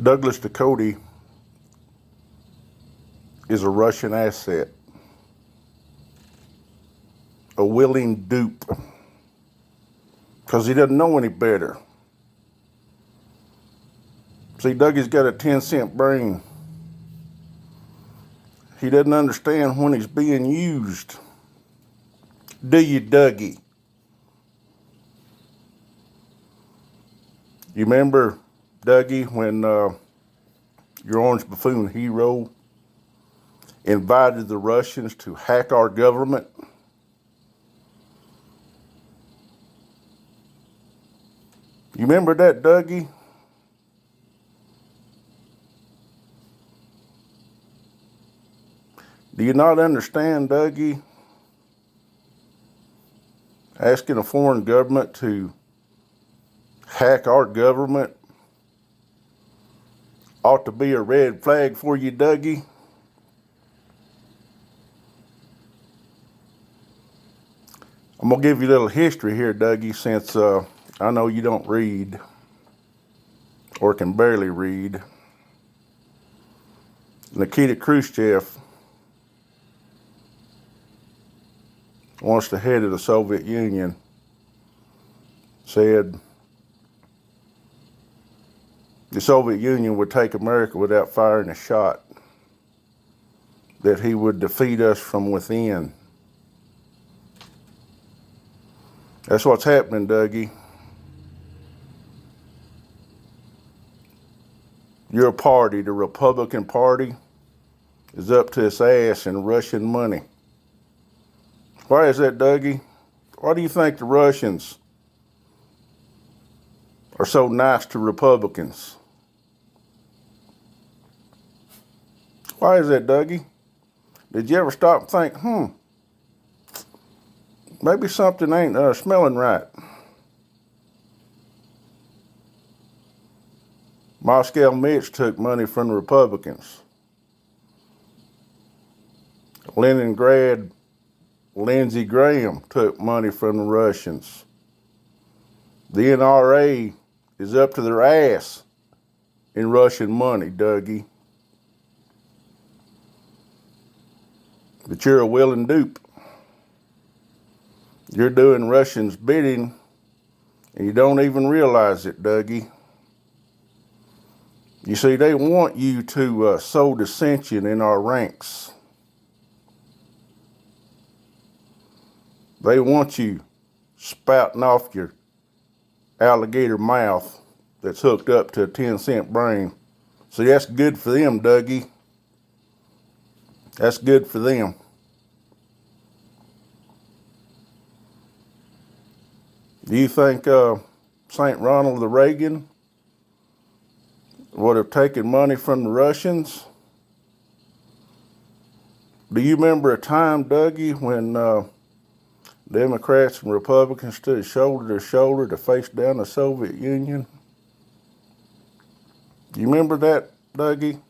Douglas Ducote is a Russian asset, a willing dupe, because he doesn't know any better. See, Dougie's got a 10-cent brain. He doesn't understand when he's being used. Do you, Dougie? You remember, Dougie, when your orange buffoon hero invited the Russians to hack our government? You remember that, Dougie? Do you not understand, Dougie? Asking a foreign government to hack our government ought to be a red flag for you, Dougie. I'm going to give you a little history here, Dougie, since I know you don't read or can barely read. Nikita Khrushchev, once the head of the Soviet Union, said the Soviet Union would take America without firing a shot, that he would defeat us from within. That's what's happening, Dougie. Your party, the Republican Party, is up to its ass in Russian money. Why is that, Dougie? Why do you think the Russians are so nice to Republicans? Why is that, Dougie? Did you ever stop and think, maybe something ain't smelling right? Moscow Mitch took money from the Republicans. Leningrad Lindsey Graham took money from the Russians. The NRA is up to their ass in Russian money, Dougie. But you're a willing dupe. You're doing Russians' bidding, and you don't even realize it, Dougie. You see, they want you to sow dissension in our ranks. They want you spouting off your alligator mouth that's hooked up to a 10-cent brain. See, that's good for them, Dougie. That's good for them. Do you think St. Ronald Reagan would have taken money from the Russians? Do you remember a time, Dougie, when Democrats and Republicans stood shoulder to shoulder to face down the Soviet Union? Do you remember that, Dougie?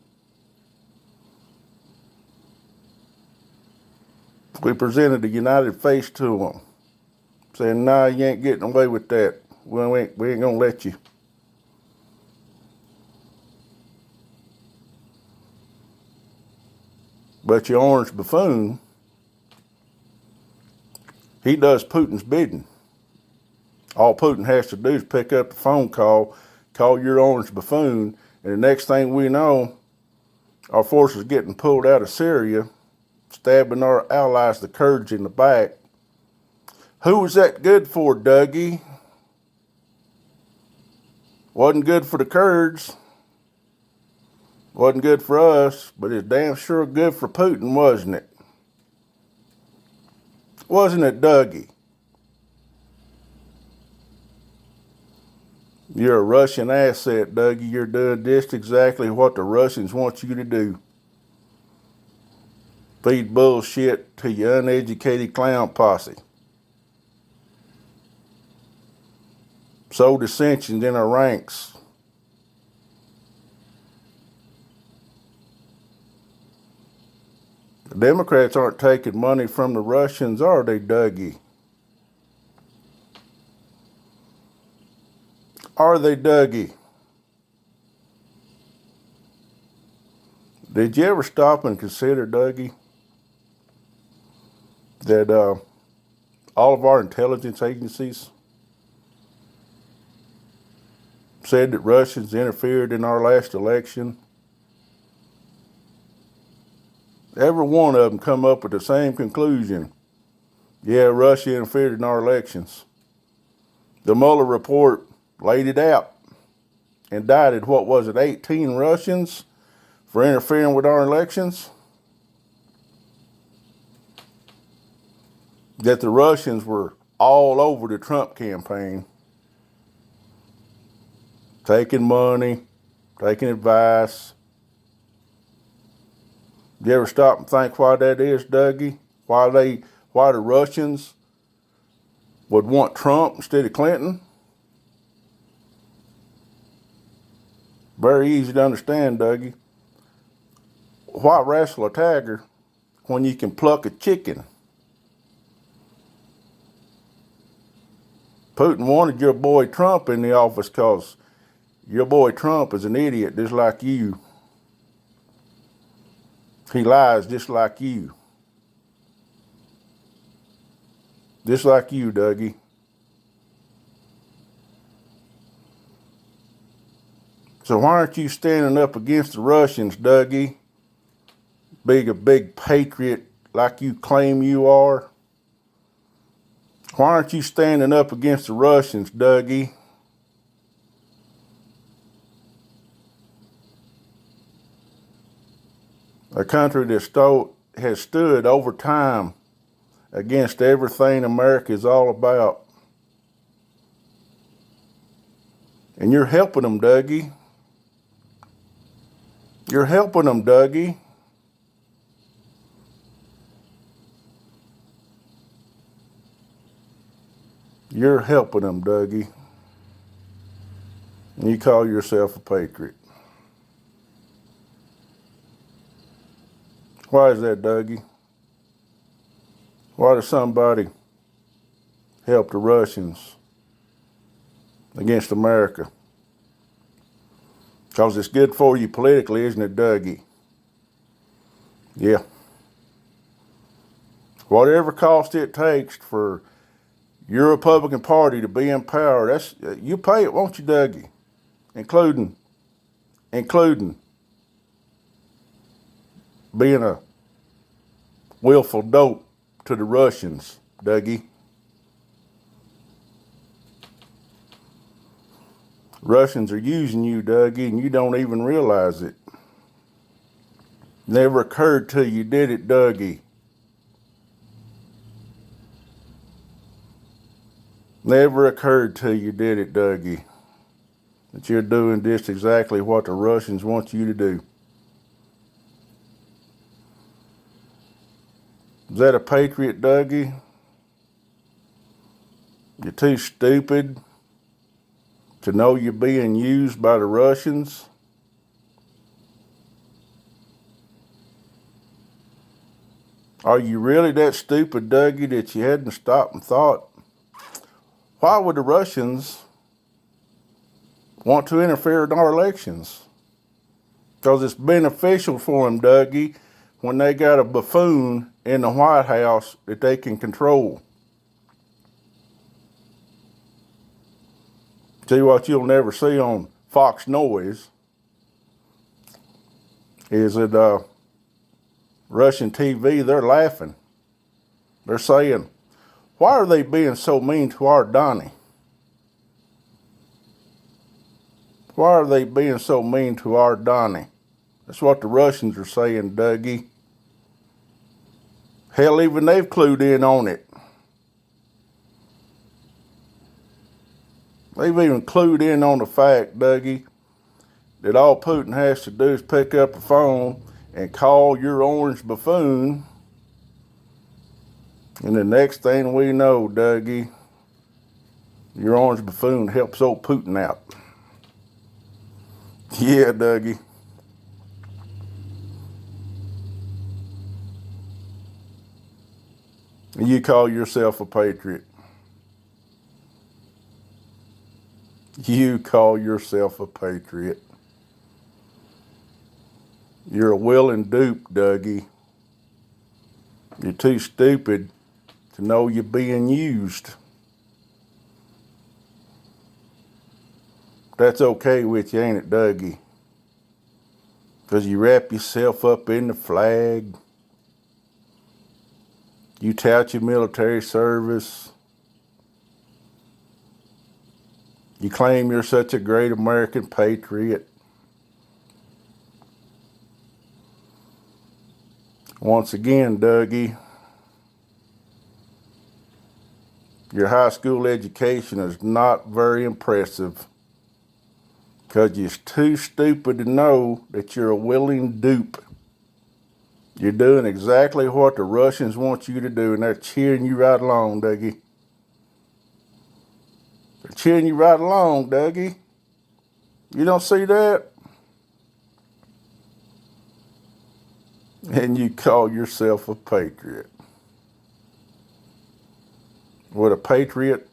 We presented a united face to them, saying, nah, you ain't getting away with that. We ain't going to let you. But your orange buffoon, he does Putin's bidding. All Putin has to do is pick up the phone call your orange buffoon, and the next thing we know, our forces getting pulled out of Syria, stabbing our allies, the Kurds, in the back. Who was that good for, Dougie? Wasn't good for the Kurds. Wasn't good for us, but it's damn sure good for Putin, wasn't it? Wasn't it, Dougie? You're a Russian asset, Dougie. You're doing just exactly what the Russians want you to do. Feed bullshit to your uneducated clown posse. Sow dissensions in our ranks. The Democrats aren't taking money from the Russians, are they, Dougie? Are they, Dougie? Did you ever stop and consider, Dougie, that all of our intelligence agencies said that Russians interfered in our last election? Every one of them come up with the same conclusion. Yeah, Russia interfered in our elections. The Mueller report laid it out. Indicted, 18 Russians for interfering with our elections? That the Russians were all over the Trump campaign, taking money, taking advice. You ever stop and think why that is, Dougie? Why the Russians would want Trump instead of Clinton? Very easy to understand, Dougie. Why wrestle a tiger when you can pluck a chicken? Putin wanted your boy Trump in the office because your boy Trump is an idiot just like you. He lies just like you. Just like you, Dougie. So why aren't you standing up against the Russians, Dougie? Being a big patriot like you claim you are? Why aren't you standing up against the Russians, Dougie? A country that has stood over time against everything America is all about. And you're helping them, Dougie. You're helping them, Dougie. You're helping them, Dougie. And you call yourself a patriot. Why is that, Dougie? Why does somebody help the Russians against America? Because it's good for you politically, isn't it, Dougie? Yeah. Whatever cost it takes for your Republican Party to be in power, you pay it, won't you, Dougie? Including being a willful dope to the Russians, Dougie. Russians are using you, Dougie, and you don't even realize it. Never occurred to you, did it, Dougie? Never occurred to you, did it, Dougie? That you're doing just exactly what the Russians want you to do. Is that a patriot, Dougie? You're too stupid to know you're being used by the Russians? Are you really that stupid, Dougie, that you hadn't stopped and thought, why would the Russians want to interfere in our elections? Because it's beneficial for them, Dougie, when they got a buffoon in the White House that they can control. See, what you'll never see on Fox Noise is that Russian TV, they're laughing. They're saying, why are they being so mean to our Donnie? Why are they being so mean to our Donnie? That's what the Russians are saying, Dougie. Hell, even they've clued in on it. They've even clued in on the fact, Dougie, that all Putin has to do is pick up the phone and call your orange buffoon. And the next thing we know, Dougie, your orange buffoon helps old Putin out. Yeah, Dougie. And you call yourself a patriot. You call yourself a patriot. You're a willing dupe, Dougie. You're too stupid to know you're being used. That's okay with you, ain't it, Dougie? Because you wrap yourself up in the flag. You tout your military service. You claim you're such a great American patriot. Once again, Dougie, your high school education is not very impressive because you're too stupid to know that you're a willing dupe. You're doing exactly what the Russians want you to do, and they're cheering you right along, Dougie. They're cheering you right along, Dougie. You don't see that? And you call yourself a patriot. Would a patriot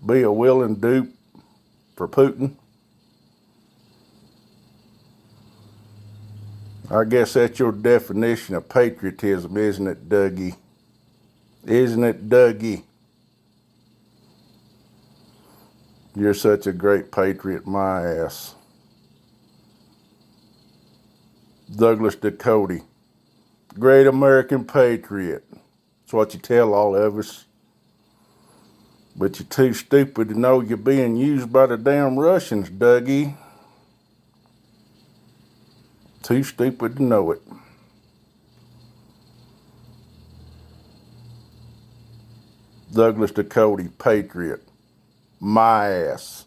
be a willing dupe for Putin? I guess that's your definition of patriotism, isn't it, Dougie? Isn't it, Dougie? You're such a great patriot, my ass. Douglas Ducote, great American patriot. That's what you tell all of us. But you're too stupid to know you're being used by the damn Russians, Dougie. Too stupid to know it. Douglas Ducote, patriot. My ass.